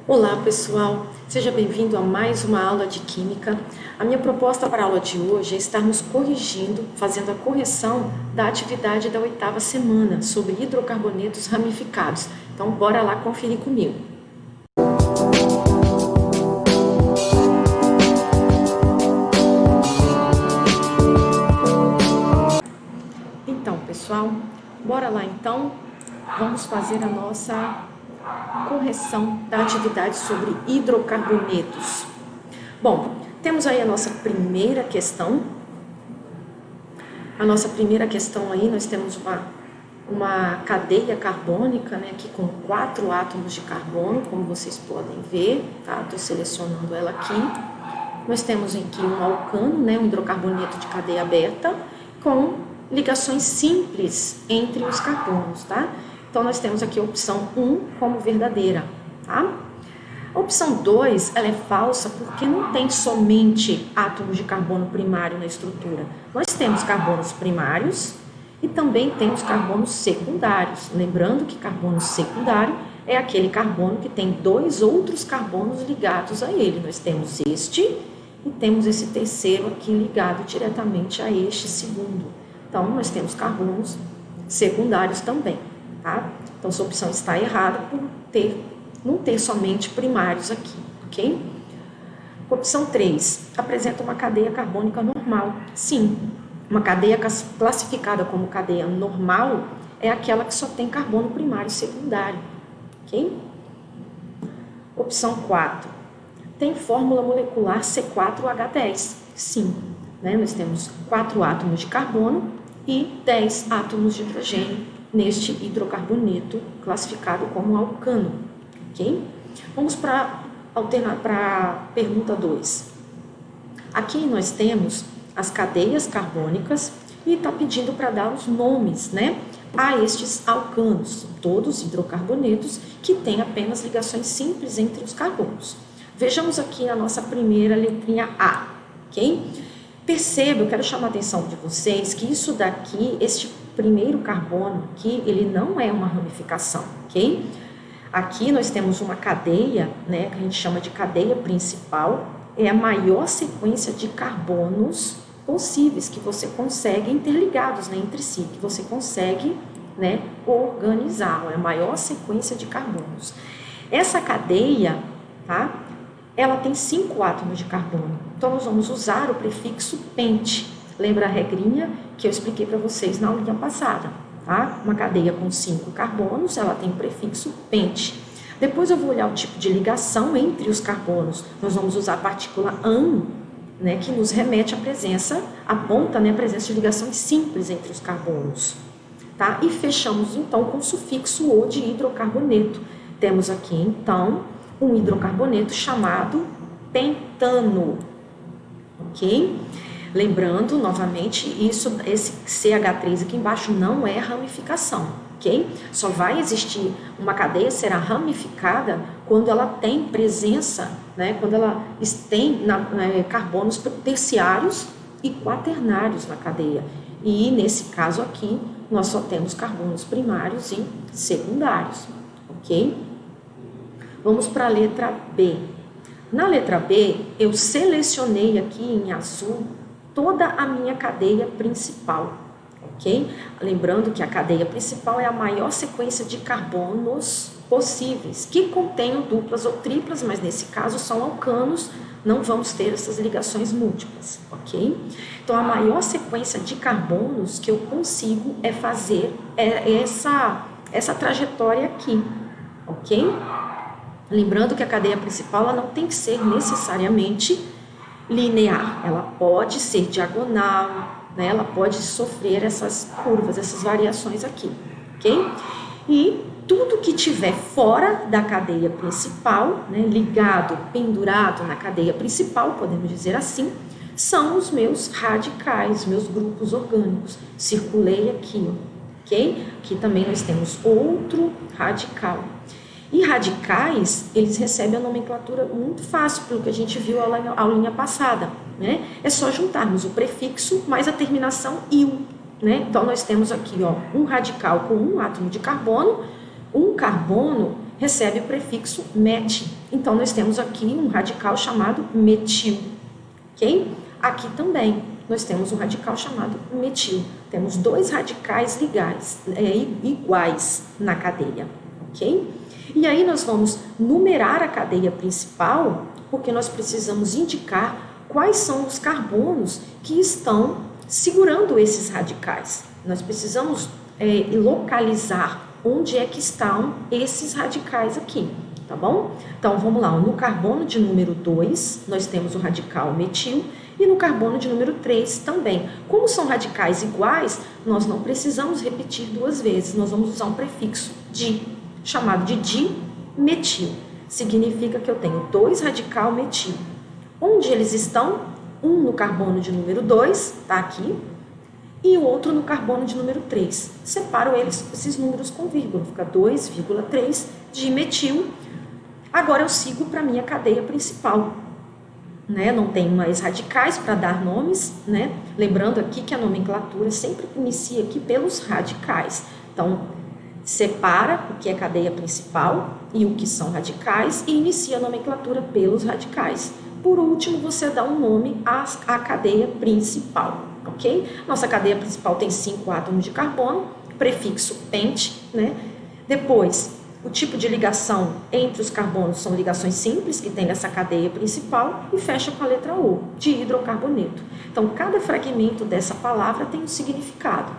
Olá pessoal, seja bem-vindo a mais uma aula de Química. A minha proposta para a aula de hoje é estarmos corrigindo, fazendo a correção da atividade da 8ª semana sobre hidrocarbonetos ramificados. Então bora lá conferir comigo. Então pessoal, bora lá então, vamos fazer a nossa correção da atividade sobre hidrocarbonetos. Bom, temos aí a nossa primeira questão. A nossa primeira questão aí, nós temos uma cadeia carbônica, né, aqui com 4 átomos de carbono, como vocês podem ver, tá? Estou selecionando ela aqui. Nós temos aqui um alcano, né, um hidrocarboneto de cadeia aberta, com ligações simples entre os carbonos, tá? Então, nós temos aqui a opção 1 como verdadeira, tá? A opção 2, ela é falsa porque não tem somente átomos de carbono primário na estrutura. Nós temos carbonos primários e também temos carbonos secundários. Lembrando que carbono secundário é aquele carbono que tem 2 outros carbonos ligados a ele. Nós temos este e temos esse terceiro aqui ligado diretamente a este segundo. Então, nós temos carbonos secundários também. Tá? Então, essa opção está errada por não ter somente primários aqui, ok? Opção 3, apresenta uma cadeia carbônica normal. Sim, uma cadeia classificada como cadeia normal é aquela que só tem carbono primário e secundário, ok? Opção 4, tem fórmula molecular C4H10. Sim, né? Nós temos 4 átomos de carbono e 10 átomos de hidrogênio neste hidrocarboneto classificado como alcano, ok? Vamos para a pergunta 2. Aqui nós temos as cadeias carbônicas e está pedindo para dar os nomes, né, a estes alcanos, todos hidrocarbonetos que têm apenas ligações simples entre os carbonos. Vejamos aqui a nossa primeira letrinha A, ok? Perceba, eu quero chamar a atenção de vocês que isso daqui, este primeiro carbono aqui, ele não é uma ramificação, ok? Aqui nós temos uma cadeia, né, que a gente chama de cadeia principal, é a maior sequência de carbonos possíveis que você consegue interligados, né, entre si, que você consegue, né, organizar, é a maior sequência de carbonos. Essa cadeia, tá? Ela tem 5 átomos de carbono, então nós vamos usar o prefixo pente. Lembra a regrinha que eu expliquei para vocês na aulinha passada, tá? Uma cadeia com 5 carbonos, ela tem o prefixo pente. Depois eu vou olhar o tipo de ligação entre os carbonos. Nós vamos usar a partícula an, né, que nos remete à presença, aponta, né, a presença de ligações simples entre os carbonos, tá? E fechamos então com o sufixo o de hidrocarboneto. Temos aqui então um hidrocarboneto chamado pentano, ok? Lembrando, novamente, esse CH3 aqui embaixo não é ramificação, ok? Só vai existir uma cadeia, será ramificada quando ela tem presença, né? Quando ela tem carbonos terciários e quaternários na cadeia. E nesse caso aqui, nós só temos carbonos primários e secundários, ok? Vamos para a letra B. Na letra B, eu selecionei aqui em azul toda a minha cadeia principal, ok? Lembrando que a cadeia principal é a maior sequência de carbonos possíveis, que contenham duplas ou triplas, mas nesse caso são alcanos, não vamos ter essas ligações múltiplas, ok? Então, a maior sequência de carbonos que eu consigo é fazer essa trajetória aqui, ok? Lembrando que a cadeia principal ela não tem que ser necessariamente linear, ela pode ser diagonal, né? Ela pode sofrer essas curvas, essas variações aqui, ok? E tudo que tiver fora da cadeia principal, né, ligado, pendurado na cadeia principal, podemos dizer assim, são os meus radicais, meus grupos orgânicos. Circulei aqui, ok? Aqui também nós temos outro radical. E radicais, eles recebem a nomenclatura muito fácil, pelo que a gente viu na aulinha passada, né? É só juntarmos o prefixo mais a terminação -il, né? Então, nós temos aqui, ó, um radical com um átomo de carbono, um carbono recebe o prefixo met. Então, nós temos aqui um radical chamado metil, ok? Aqui também nós temos um radical chamado metil. Temos dois radicais iguais na cadeia, ok? E aí nós vamos numerar a cadeia principal, porque nós precisamos indicar quais são os carbonos que estão segurando esses radicais. Nós precisamos localizar onde é que estão esses radicais aqui, tá bom? Então, vamos lá. No carbono de número 2, nós temos o radical metil, e no carbono de número 3 também. Como são radicais iguais, nós não precisamos repetir duas vezes. Nós vamos usar um prefixo di, chamado de dimetil. Significa que eu tenho dois radical metil. Onde eles estão? Um no carbono de número 2, tá aqui, e o outro no carbono de número 3. Separo esses números com vírgula, fica 2,3 dimetil. Agora eu sigo para a minha cadeia principal. Não tem mais radicais para dar nomes, Lembrando aqui que a nomenclatura sempre inicia aqui pelos radicais. Então, separa o que é cadeia principal e o que são radicais e inicia a nomenclatura pelos radicais. Por último, você dá um nome à cadeia principal, ok? Nossa cadeia principal tem 5 átomos de carbono, prefixo pente, Depois, o tipo de ligação entre os carbonos são ligações simples, que tem nessa cadeia principal, e fecha com a letra O, de hidrocarboneto. Então, cada fragmento dessa palavra tem um significado,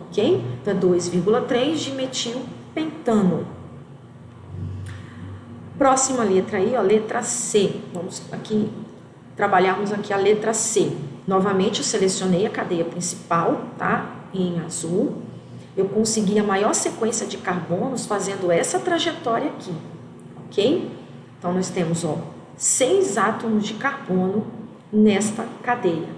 ok? Então, é 2,3 dimetilpentano. Próxima letra aí, letra C. Vamos aqui trabalharmos aqui a letra C. Novamente, eu selecionei a cadeia principal, tá? Em azul. Eu consegui a maior sequência de carbonos fazendo essa trajetória aqui, ok? Então, nós temos, 6 átomos de carbono nesta cadeia.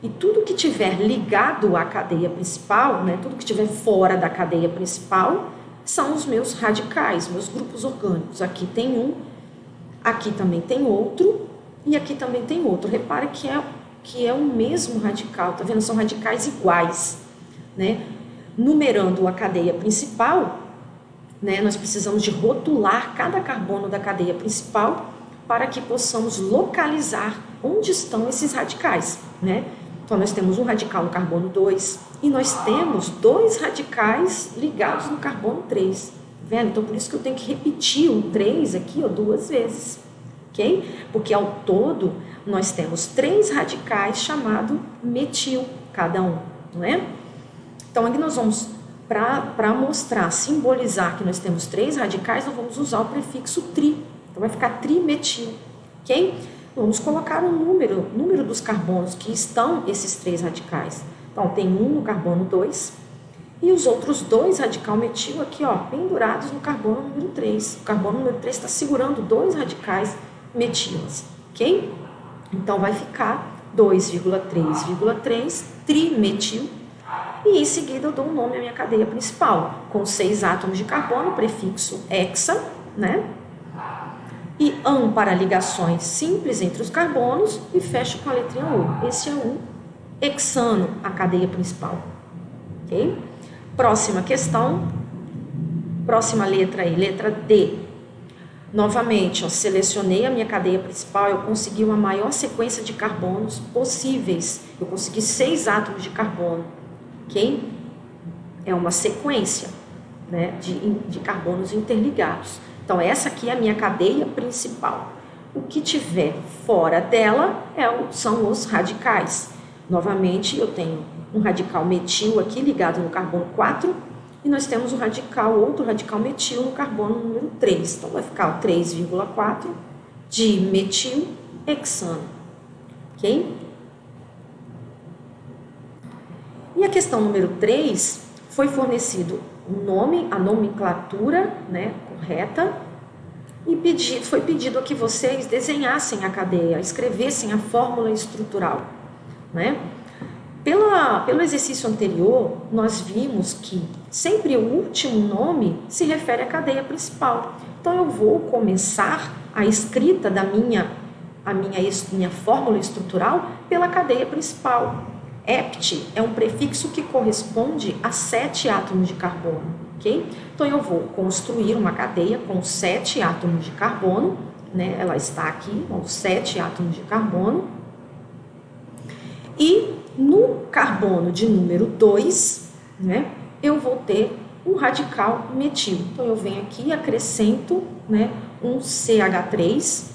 E tudo que tiver ligado à cadeia principal, tudo que tiver fora da cadeia principal, são os meus radicais, meus grupos orgânicos. Aqui tem um, aqui também tem outro, e aqui também tem outro. Repare que é o mesmo radical, tá vendo? São radicais iguais, Numerando a cadeia principal, nós precisamos de rotular cada carbono da cadeia principal para que possamos localizar onde estão esses radicais, Então, nós temos um radical no carbono 2 e nós temos 2 radicais ligados no carbono 3, tá vendo? Então, por isso que eu tenho que repetir o 3 aqui, 2 vezes, ok? Porque ao todo, nós temos 3 radicais chamados metil, cada um, não é? Então, aqui nós vamos, para mostrar, simbolizar que nós temos 3 radicais, nós vamos usar o prefixo tri. Então, vai ficar trimetil, ok? Vamos colocar o número dos carbonos que estão esses 3 radicais. Então, tem um no carbono 2 e os outros 2 radical metil aqui, pendurados no carbono número 3. O carbono número 3 está segurando 2 radicais metilos, ok? Então, vai ficar 2,3,3 trimetil. E em seguida eu dou um nome à minha cadeia principal, com 6 átomos de carbono, prefixo hexa, E ão para ligações simples entre os carbonos e fecho com a letrinha O. Esse é um hexano, a cadeia principal. Ok? Próxima questão, próxima letra aí, letra D. Novamente, selecionei a minha cadeia principal, eu consegui uma maior sequência de carbonos possíveis. Eu consegui 6 átomos de carbono. Ok? É uma sequência, de carbonos interligados. Então, essa aqui é a minha cadeia principal. O que tiver fora dela são os radicais. Novamente, eu tenho um radical metil aqui ligado no carbono 4 e nós temos outro radical metil no carbono número 3. Então, vai ficar o 3,4 de metil hexano. Ok? E a questão número 3 foi fornecido o nome, a nomenclatura correta e foi pedido que vocês desenhassem a cadeia, escrevessem a fórmula estrutural. Pelo exercício anterior, nós vimos que sempre o último nome se refere à cadeia principal. Então, eu vou começar a escrita da minha fórmula estrutural pela cadeia principal. Hept é um prefixo que corresponde a 7 átomos de carbono. ok? Então eu vou construir uma cadeia com 7 átomos de carbono, né? Ela está aqui, com 7 átomos de carbono. E no carbono de número 2, né, eu vou ter um radical metil. Então eu venho aqui e acrescento, né, um CH3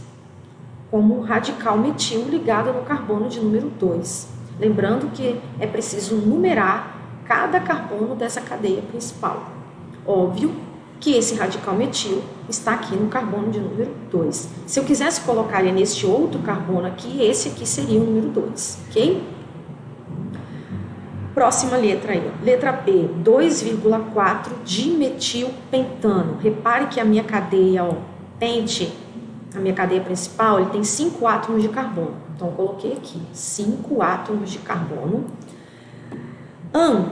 como um radical metil ligado no carbono de número 2. Lembrando que é preciso numerar cada carbono dessa cadeia principal. Óbvio que esse radical metil está aqui no carbono de número 2. Se eu quisesse colocar ele neste outro carbono aqui, esse aqui seria o número 2, ok? Próxima letra aí, letra B, 2,4 dimetilpentano. Repare que a minha cadeia, ó, pente, a minha cadeia principal, ele tem 5 átomos de carbono. Então, eu coloquei aqui 5 átomos de carbono.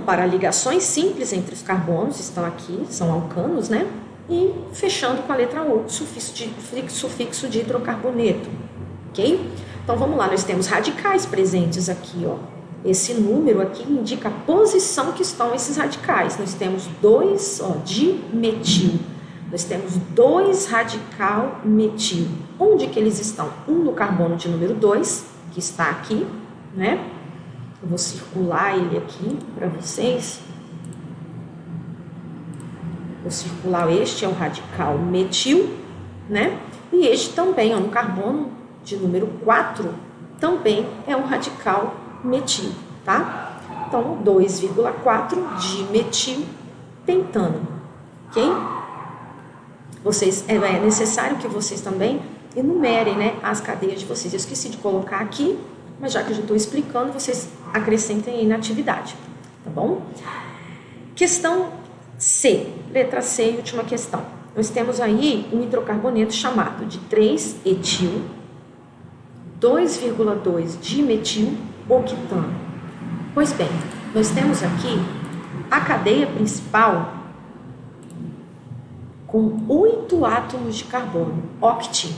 Para ligações simples entre os carbonos, estão aqui, são alcanos, né? E fechando com a letra O, sufixo de hidrocarboneto, ok? Então, vamos lá, nós temos radicais presentes aqui, ó. Esse número aqui indica a posição que estão esses radicais. Nós temos 2, ó, dimetil. Nós temos 2 radical metil. Onde que eles estão? Um no carbono de número 2, que está aqui, né? Eu vou circular ele aqui para vocês. Vou circular, este é o radical metil, né? E este também, ó, no carbono de número 4, também é um radical metil, tá? Então, 2,4 dimetilpentano, ok? É necessário que vocês também enumerem, né, as cadeias de vocês. Eu esqueci de colocar aqui, mas já que eu já estou explicando, vocês acrescentem aí na atividade, tá bom? Questão C, letra C e última questão. Nós temos aí um hidrocarboneto chamado de 3-etil, 2,2 dimetiloctano. Pois bem, nós temos aqui a cadeia principal com 8 átomos de carbono, oct,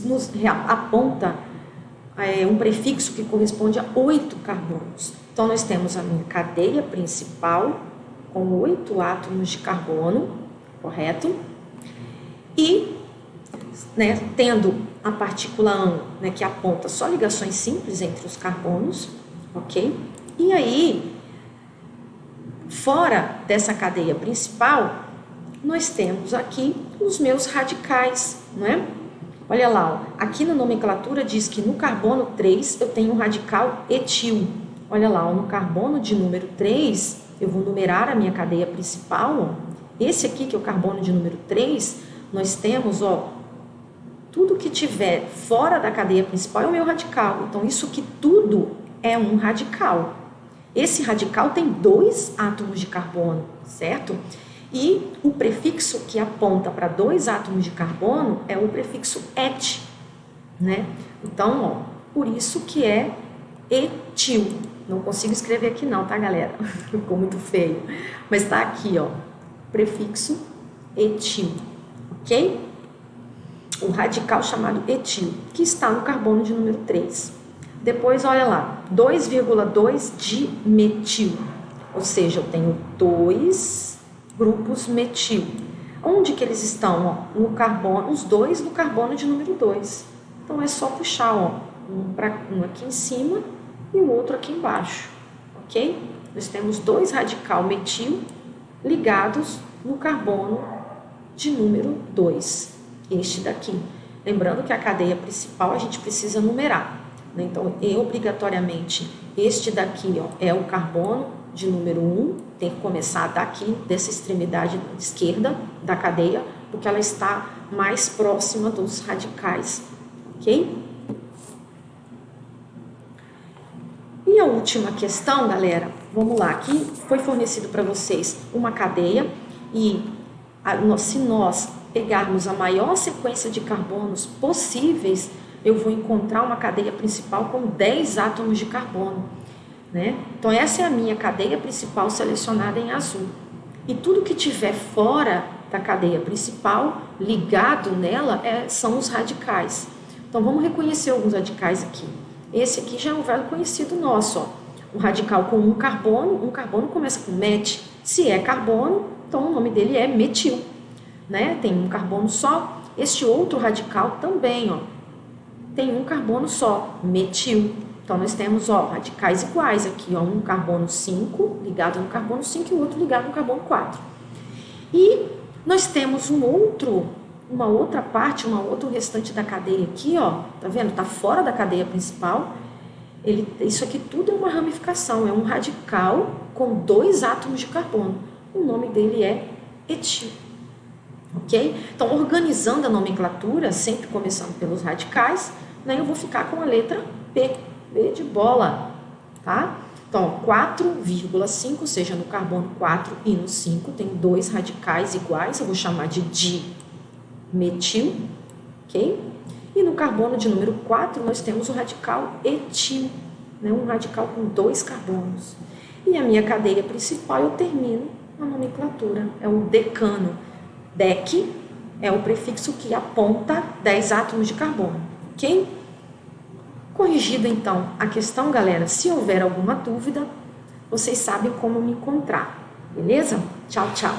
nos aponta um prefixo que corresponde a 8 carbonos. Então, nós temos a minha cadeia principal com 8 átomos de carbono, correto? E, né, tendo a partícula ânon, né, que aponta só ligações simples entre os carbonos, ok? E aí, fora dessa cadeia principal, nós temos aqui os meus radicais, né? Olha lá, ó, aqui na nomenclatura diz que no carbono 3 eu tenho um radical etil. Olha lá, ó, no carbono de número 3, eu vou numerar a minha cadeia principal, ó. Esse aqui, que é o carbono de número 3, nós temos, ó, tudo que tiver fora da cadeia principal é o meu radical. Então, isso aqui tudo é um radical. Esse radical tem 2 átomos de carbono, certo? E o prefixo que aponta para 2 átomos de carbono é o prefixo et, né? Então, ó, por isso que é etil. Não consigo escrever aqui não, tá, galera? Ficou muito feio. Mas tá aqui, ó, prefixo etil, ok? O radical chamado etil, que está no carbono de número 3. Depois, olha lá, 2,2 dimetil, ou seja, eu tenho 2 grupos metil. Onde que eles estão? Ó, no carbono, os 2 no carbono de número 2. Então, é só puxar, ó, um aqui em cima e o outro aqui embaixo, ok? Nós temos 2 radical metil ligados no carbono de número 2, este daqui. Lembrando que a cadeia principal a gente precisa numerar, né? Então, obrigatoriamente, este daqui, ó, é o carbono de número 1, tem que começar daqui, dessa extremidade esquerda da cadeia, porque ela está mais próxima dos radicais, ok? E a última questão, galera, vamos lá, aqui foi fornecido para vocês uma cadeia e se nós pegarmos a maior sequência de carbonos possíveis, eu vou encontrar uma cadeia principal com 10 átomos de carbono, né? Então, essa é a minha cadeia principal selecionada em azul. E tudo que tiver fora da cadeia principal, ligado nela, são os radicais. Então, vamos reconhecer alguns radicais aqui. Esse aqui já é um velho conhecido nosso, ó. Um radical com um carbono começa com met. Se é carbono, Então, o nome dele é metil, né? Tem um carbono só. Este outro radical também, ó, tem um carbono só, metil. Então, nós temos, ó, radicais iguais aqui, ó, um carbono 5 ligado no carbono 5 e o outro ligado no carbono 4. E nós temos uma outra parte, outro restante da cadeia aqui, ó, tá vendo? Tá fora da cadeia principal. Isso aqui tudo é uma ramificação, é um radical com 2 átomos de carbono. O nome dele é etil. Ok? Então, organizando a nomenclatura, sempre começando pelos radicais, né, eu vou ficar com a letra P, B de bola, tá? Então, 4,5, ou seja, no carbono 4 e no 5, tem 2 radicais iguais, eu vou chamar de dimetil, ok? E no carbono de número 4, nós temos o radical etil, né, um radical com 2 carbonos. E a minha cadeia principal, eu termino a nomenclatura, é o decano. Dec é o prefixo que aponta 10 átomos de carbono, ok? Corrigido, então, a questão, galera, se houver alguma dúvida, vocês sabem como me encontrar, beleza? Tchau, tchau!